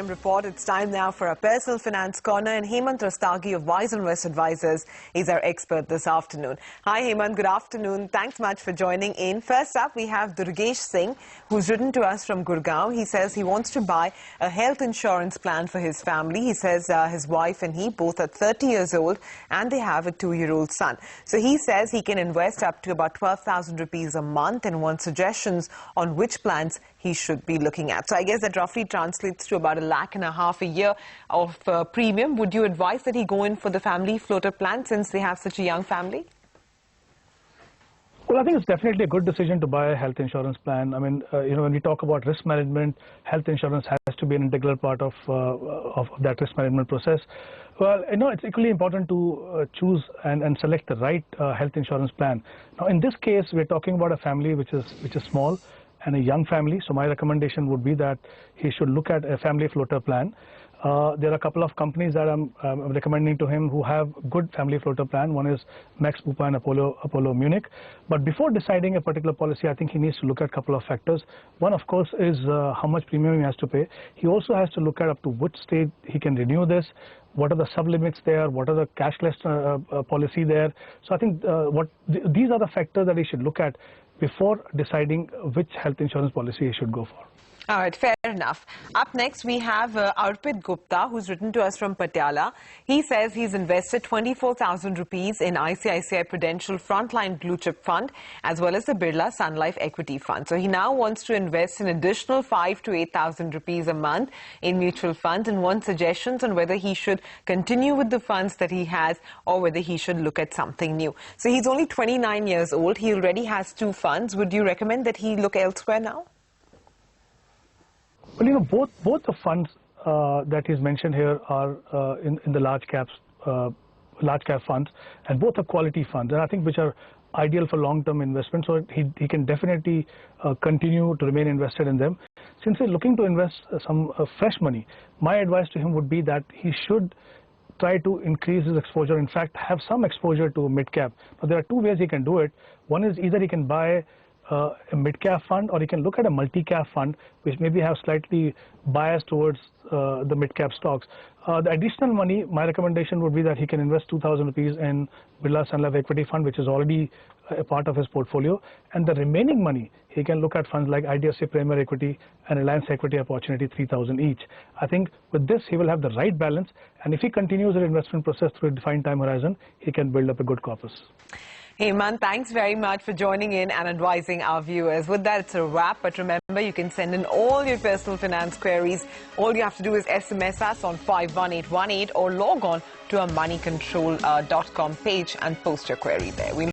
Report. It's time now for our personal finance corner, and Hemant Rustagi of Wiseinvest Advisors is our expert this afternoon. Hi Hemant, good afternoon. Thanks much for joining in. First up, we have Durgesh Singh, who's written to us from Gurgaon. He says he wants to buy a health insurance plan for his family. He says his wife and he both are 30 years old and they have a 2-year-old son. So he says he can invest up to about 12,000 rupees a month and wants suggestions on which plans he should be looking at. So I guess that roughly translates to about $1.5 lakh a year of premium. Would you advise that he go in for the family floater plan since they have such a young family? Well, I think it's definitely a good decision to buy a health insurance plan. I mean, when we talk about risk management, health insurance has to be an integral part of that risk management process. Well, it's equally important to choose and select the right health insurance plan. Now, in this case, we're talking about a family which is small and a young family. So my recommendation would be that he should look at a family floater plan. There are a couple of companies that I'm recommending to him who have good family floater plan. One is Max Bupa and Apollo Munich. But before deciding a particular policy, I think he needs to look at a couple of factors. One, of course, is how much premium he has to pay. He also has to look at up to which stage he can renew this. What are the sub-limits there? What are the cashless policy there? So I think these are the factors that he should look at before deciding which health insurance policy he should go for. All right, fair enough. Up next, we have Arpit Gupta, who's written to us from Patiala. He says he's invested 24,000 rupees in ICICI Prudential Frontline Blue Chip Fund, as well as the Birla Sun Life Equity Fund. So he now wants to invest an additional 5,000 to 8,000 rupees a month in mutual funds and wants suggestions on whether he should continue with the funds that he has or whether he should look at something new. So he's only 29 years old. He already has 2 funds. Would you recommend that he look elsewhere now? Well, both the funds that he's mentioned here are in the large cap funds, and both are quality funds, and I think which are ideal for long-term investment. So he can definitely continue to remain invested in them. Since he's looking to invest some fresh money, my advice to him would be that he should try to increase his exposure. In fact, have some exposure to mid-cap. But there are 2 ways he can do it. One is either he can buy a mid-cap fund, or you can look at a multi-cap fund which maybe have slightly bias towards the mid-cap stocks. The additional money, my recommendation would be that he can invest 2,000 rupees in Birla Sun Life Equity Fund, which is already a part of his portfolio, and the remaining money he can look at funds like IDFC Premier Equity and Reliance Equity Opportunity, 3,000 each. I think with this he will have the right balance, and if he continues the investment process through a defined time horizon, he can build up a good corpus. Hemant, thanks very much for joining in and advising our viewers. With that, it's a wrap. But remember, you can send in all your personal finance queries. All you have to do is SMS us on 51818 or log on to our moneycontrol.com page and post your query there.